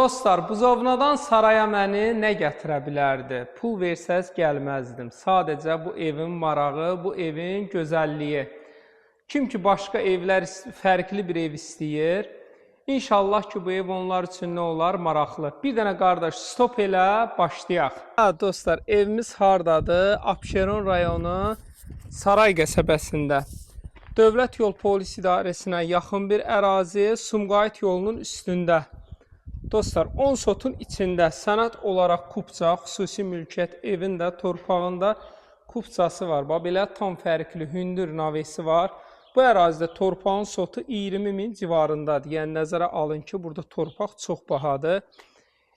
Dostlar, buzovnadan saraya məni nə gətirə bilərdi? Pul versəz gəlməzdim. Sadəcə bu evin marağı, bu evin gözəlliyi. Kim ki başqa evlər, fərqli bir ev istəyir, İnşallah ki bu ev onlar üçün nə olar? Maraqlı. Bir dənə qardaş, stop elə, başlayaq. Dostlar, evimiz hardadır? Abşeron rayonu Saray qəsəbəsində. Dövlət Yol Polis İdarəsinə yaxın bir ərazi, Sumqayıt yolunun üstündə. Dostlar, 10 sotun içində sənəd olaraq kupça, xüsusi mülkiyyət evində, torpağında kupçası var. Belə tam fərqli hündür navesi var. Bu ərazidə torpağın sotu 20.000 civarındadır. Yəni, nəzərə alın ki, burada torpaq çox bahadır.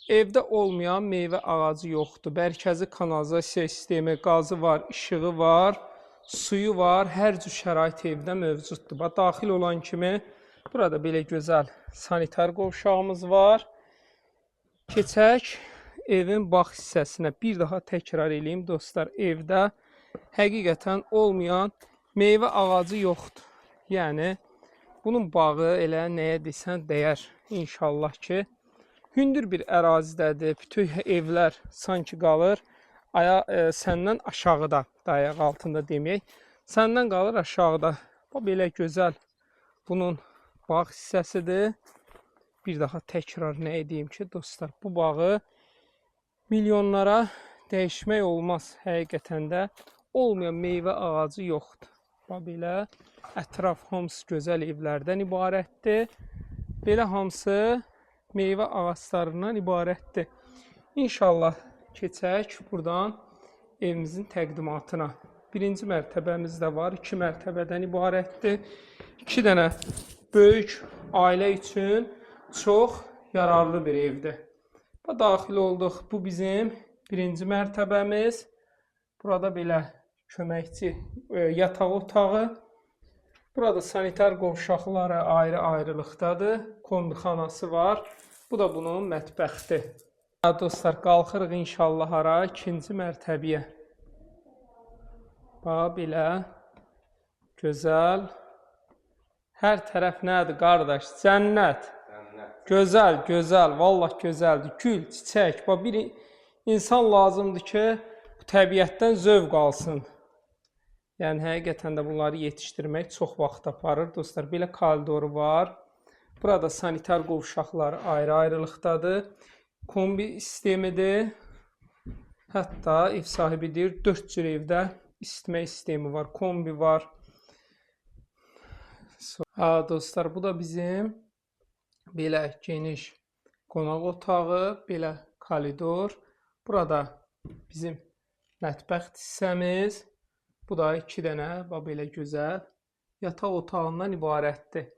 Evdə olmayan meyvə ağacı yoxdur. Mərkəzi kanalizasiya sistemi, qazı var, işığı var, suyu var. Hər cür şərait evdə mövcuddur. Daxil olan kimi burada belə gözəl sanitar qovşağımız var. Keçək evin bax hissəsinə. Bir daha təkrar edeyim dostlar. Evdə həqiqətən olmayan meyvə ağacı yoxdur. Yəni, bunun bağı elə nəyə desən dəyər. İnşallah ki, hündür bir ərazidədir. Bütün evlər sanki qalır səndən aşağıda, dayaq altında deməyək. Səndən qalır aşağıda. Belə gözəl bunun bağ hissəsidir. Bir daha təkrar nə edeyim ki, dostlar, bu bağı milyonlara dəyişmək olmaz. Həqiqətən də olmayan meyvə ağacı yoxdur. Belə ətraf hamısı gözəl evlərdən ibarətdir. Belə hamısı meyvə ağaclarından ibarətdir. İnşallah keçək buradan evimizin təqdimatına. Birinci mərtəbəmiz də var. 2 mərtəbədən ibarətdir. 2 dənə böyük ailə üçün çox yararlı bir evdir. Daxil olduq. Bu bizim birinci mərtəbəmiz. Burada belə köməkçi yataq otağı. Burada sanitar qovşaqları ayrı-ayrılıqdadır. Kombixanası var. Bu da bunun mətbəxdir. Dostlar, qalxırıq inşallah hara? 2-ci mərtəbəyə. Belə gözəl. Hər tərəf nədir qardaş? Cənnət. Gözəl, gözəl. Vallah gözəldir. Gül, çiçək. Bir insan lazımdır ki, təbiətdən zövq alsın. Yəni, həqiqətən də bunları yetişdirmək çox vaxt aparır. Dostlar, belə koridoru var. Burada sanitar qovşaqları ayrı-ayrılıqdadır. Kombi sistemidir. Hətta ev sahibi deyir, 4 cür evdə isitmə sistemi var. Kombi var. Dostlar, bu da bizim belə geniş qonaq otağı, belə koridor. Burada bizim mətbəx hissəmiz. Bu da 2 dənə belə gözəl yataq otağından ibarətdir.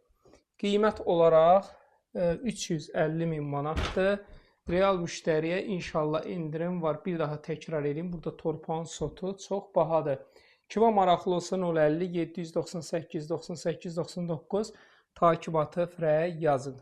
Qiymət olaraq 350.000 manatdır. Real müştəriyə inşallah indirim var. Bir daha təkrar edeyim. Burada torpağın sotu çox bahadır. Kimə maraqlı olsa 050 798 98 99 takibatı frəyə yazın.